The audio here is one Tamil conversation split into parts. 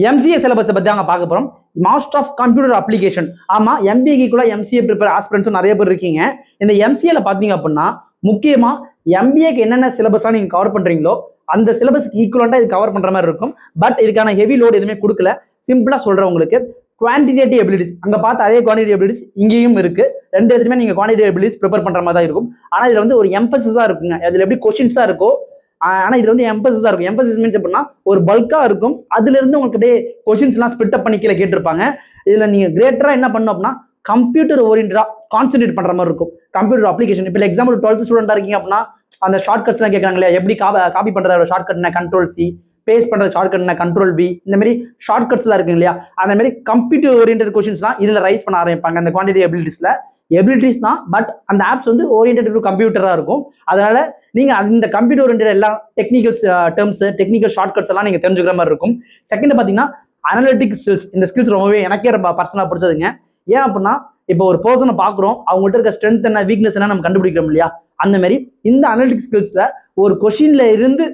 எம்சிஏ சிலபஸை பற்றி நாங்கள் பார்க்க போகிறோம். Master of computer application. ஆமாம், எம்பிஏக்குள்ள எம்சிஏ ப்ரிப்பேர் ஆஸ்பிரண்ட்ஸும் நிறைய பேர் இருக்கீங்க. இந்த எம்சிஏல பார்த்தீங்க அப்படின்னா முக்கியமாக எம்பிஏக்கு என்னென்ன சிலபஸாக நீங்கள் கவர் பண்ணுறீங்களோ அந்த சிலபஸ்க்கு ஈக்குவலண்டாக இது கவர் பண்ணுற மாதிரி இருக்கும். பட் இதுக்கான ஹெவி லோடு எதுவுமே கொடுக்கல. சிம்பிளாக சொல்கிறவங்களுக்கு குவான்டிடேட்டிவ் எபிலிட்டிஸ் அங்கே பார்த்து அதே குவான்டிட்டி எபிலிட்டிஸ் இங்கேயும் இருக்கு. ரெண்டு எதுவுமே நீங்கள் குவான்டிட்டி எபிலிட்டிஸ் ப்ரிப்பேர் பண்ணுற மாதிரி தான் இருக்கும். ஆனால் இதில் வந்து ஒரு எம்பசிஸாக இருக்குங்க. அதில் எப்படி கொஸ்டின்ஸாக இருக்கோ ஆனால் இதுல வந்து எம்பசிஸ் தான் இருக்கும். எம்பசிஸ் மீன்ஸ் அப்படின்னா ஒரு பல்கா இருக்கும். அதுல இருந்து உங்களுக்கு அப்படியே கொஸ்டின்ஸ்லாம் ஸ்பிட் அப் பண்ணி கீழே கேட்டிருப்பாங்க. இதுல நீங்க கிரேட்டரா என்ன பண்ணணும் அப்படின்னா கம்ப்யூட்டர் ஓரியன்டா கான்சென்ட்ரேட் பண்ற மாதிரி இருக்கும். கம்ப்யூட்டர் அப்ளிகேஷன் இப்போ எக்ஸாம்பிள் 12th ஸ்டூடெண்டா இருக்கீங்க அப்படின்னா அந்த ஷார்ட்கட்ஸ் எல்லாம் கேட்கறாங்க இல்லையா, எப்படி காப்பி பண்ற ஷார்ட்கட் என்ன Ctrl+C, பேஸ்ட் பண்ற ஷார்ட்கட் என்ன Ctrl+V, இந்த மாதிரி ஷார்ட்கட்ஸ் எல்லாம் இருக்கு இல்லையா, அந்த மாதிரி கம்ப்யூட்டர் ஓரியன்டட் கொஸ்டின்ஸ் தான் இதுல ரைஸ் பண்ண ஆரம்பிப்பாங்க. அந்த குவான்டிட்டி எபிலிட்டிஸ் தான். பட் அந்த ஆப்ஸ் வந்து ஓரியன்டட் டு கம்ப்யூட்டரா இருக்கும். அதனால நீங்க அந்த கம்ப்யூட்டர் ஓரியன்டட் எல்லா டெக்னிக்கல் டேர்ம்ஸ், டெக்னிக்கல் ஷார்ட்கட்ஸ் எல்லாம் நீங்க தெரிஞ்சுக்கிற மாதிரி இருக்கும். செகண்ட் பாத்தீங்கன்னா அனலிட்டிக் ஸ்கில்ஸ். இந்த ஸ்கில்ஸ் ரொம்பவே எனக்கே ரொம்ப பர்சனலா பிடிச்சதுங்க. ஏன் அப்படின்னா இப்போ ஒரு பர்சனை பாக்குறோம், அவங்கள்ட்ட இருக்க ஸ்ட்ரென்த் என்ன, வீக்னஸ் என்ன நம்ம கண்டுபிடிக்கிறோம் இல்லையா, அந்த மாதிரி இந்த அனலிட்டிக் ஸ்கில்ஸ்ல ஒரு கொஸ்டின்ல இருந்து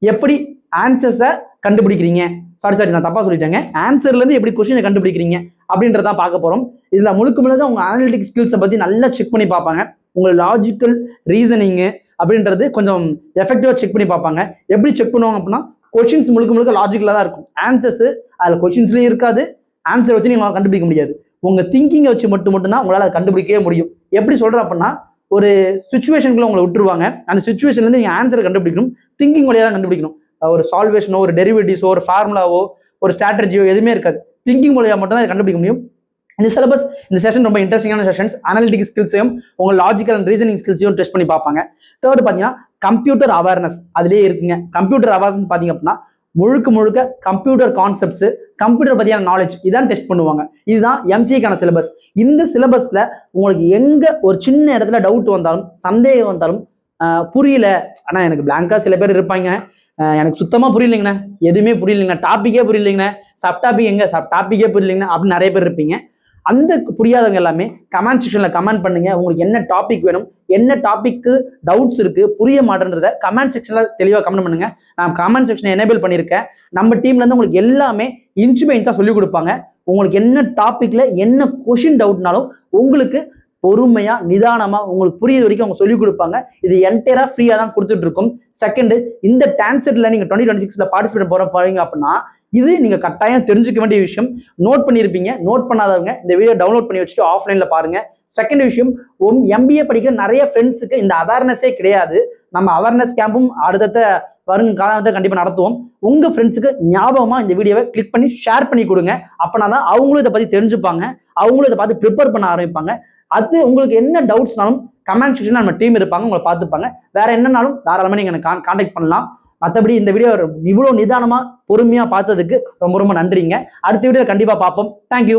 எப்படி ஆன்சர்ஸை கண்டுபிடிக்கிறீங்க, சாரி நான் தப்பா சொல்லிட்டேங்க, ஆன்சர்ல இருந்து எப்படி கொஸ்டினை கண்டுபிடிக்கிறீங்க அப்படின்றதான் பார்க்க போறோம். இதுல முழுக்க உங்க அனலிட்டிக் ஸ்கில்ஸை பத்தி நல்லா செக் பண்ணி பார்ப்பாங்க. உங்க லாஜிக்கல் ரீசனிங் அப்படின்றது கொஞ்சம் எஃபெக்டிவா செக் பண்ணி பார்ப்பாங்க. எப்படி செக் பண்ணுவாங்க அப்படின்னா கொஸ்டின்ஸ் முழுக்க லாஜிக்கலா தான் இருக்கும். ஆன்சர்ஸ் அதுல கொஸ்டின்ஸ்லயும் இருக்காது, ஆன்சர் வச்சு நீங்க கண்டுபிடிக்க முடியாது. உங்க திங்கிங்கை வச்சு மட்டும் தான் உங்களால அதை கண்டுபிடிக்கவே முடியும். எப்படி சொல்றேன் அப்படின்னா ஒரு சுச்சுவேஷனுக்குள்ள உங்களை விட்டுருவாங்க. அந்த சுச்சுவேஷன்ல இருந்து நீங்க ஆன்சரை கண்டுபிடிக்கணும், திங்கிங் வழியா தான் கண்டுபிடிக்கணும். ஒரு சால்வேஷனோ, ஒரு டெரிவேட்டிவ்ஸோ, ஒரு ஃபார்முலாவோ, ஒரு ஸ்ட்ராட்டஜியோ எதுவுமே இருக்காது. திங்கிங் மூலியா மட்டும் தான் கண்டுபிடிக்க முடியும். இந்த சிலபஸ், இந்த செஷன் ரொம்ப இன்ட்ரெஸ்டிங்கான செஷன்ஸ். அனலிட்டிக் ஸ்கில்ஸையும் உங்க லாஜிக்கல் அண்ட் ரீசனிங் ஸ்கில்ஸையும் டெஸ்ட் பண்ணி பார்ப்பாங்க. தேர்ட் பார்த்தீங்கன்னா கம்ப்யூட்டர் அவேர்னஸ் அதுலேயே இருக்குங்க. கம்ப்யூட்டர் அவேர்னஸ் பார்த்தீங்க அப்படின்னா முழுக்க கம்ப்யூட்டர் கான்செப்ட்ஸ், கம்ப்யூட்டர் பற்றியான நாலேஜ் இதான் டெஸ்ட் பண்ணுவாங்க. இதுதான் எம்சிஏக்கான சிலபஸ். இந்த சிலபஸ்ல உங்களுக்கு எங்க ஒரு சின்ன இடத்துல டவுட் வந்தாலும், சந்தேகம் வந்தாலும், புரியல ஆனா எனக்கு பிளாங்கா சில பேர் இருப்பாங்க, எனக்கு சுத்தமா புரியலைங்கண்ணா, எதுவுமே புரியலைங்கண்ணா, டாப்பிக்கே புரியலைங்கண்ணா, சப் டாபிக் எங்க டாப்பிக்கே புரியலைங்கண்ணா அப்படின்னு நிறைய பேர் இருப்பீங்க. அந்த புரியாதவங்க எல்லாமே கமெண்ட் செக்ஷன்ல கமெண்ட் பண்ணுங்க. உங்களுக்கு என்ன டாபிக் வேணும், என்ன டாபிக்கு டவுட்ஸ் இருக்கு, புரிய மாட்டேன்றத கமெண்ட் செக்ஷன்ல தெளிவாக கமெண்ட் பண்ணுங்க. நான் கமெண்ட் செக்ஷனை எனேபிள் பண்ணியிருக்கேன். நம்ம டீம்ல இருந்து உங்களுக்கு எல்லாமே இன்ச் பை இன்ச்சா சொல்லி கொடுப்பாங்க. உங்களுக்கு என்ன டாபிக்ல என்ன கொஸ்டின் டவுட்னாலும் உங்களுக்கு பொறுமையா நிதானமா உங்களுக்கு புரியுற வரைக்கும் அவங்க சொல்லிக் கொடுப்பாங்க. இது என்டையரா ஃப்ரீயா தான் கொடுத்துட்டு இருக்கும். செகண்ட், இந்த டான்செட்ல நீங்க 2026 பார்ட்டிசிபேட் போறீங்க அப்படின்னா இது நீங்க கட்டாயம் தெரிஞ்சுக்க வேண்டிய விஷயம். நோட் பண்ணியிருப்பீங்க. நோட் பண்ணாதவங்க இந்த வீடியோ டவுன்லோட் பண்ணி வச்சுட்டு ஆஃப்லைன்ல பாருங்க. செகண்ட் விஷயம், எம்பிஏ படிக்கிற நிறைய ஃப்ரெண்ட்ஸுக்கு இந்த அவேர்னஸே கிடையாது. நம்ம அவேர்னஸ் கேம்பும் அடுத்த வருங்க காலத்தை கண்டிப்பா நடத்துவோம். உங்க ஃப்ரெண்ட்ஸுக்கு ஞாபகமா இந்த வீடியோவை கிளிக் பண்ணி ஷேர் பண்ணி கொடுங்க. அப்பனாதான் அவங்களும் இதை பத்தி தெரிஞ்சுப்பாங்க, அவங்களும் இதை பார்த்து ப்ரிப்பேர் பண்ண ஆரம்பிப்பாங்க. அது உங்களுக்கு என்ன டவுட்ஸ்னாலும் கமெண்ட் செக்ஷன்ல நம்ம டீம் இருப்பாங்க, உங்களை பார்த்துப்பாங்க. வேற என்னன்னாலும் தாராளமா நீங்க எனக்கு கான்டாக்ட் பண்ணலாம். மற்றபடி இந்த வீடியோ இவ்வளோ நிதானமா பொறுமையா பார்த்ததுக்கு ரொம்ப நன்றிங்க. அடுத்த வீடியோ கண்டிப்பா பார்ப்போம். தேங்க்யூ.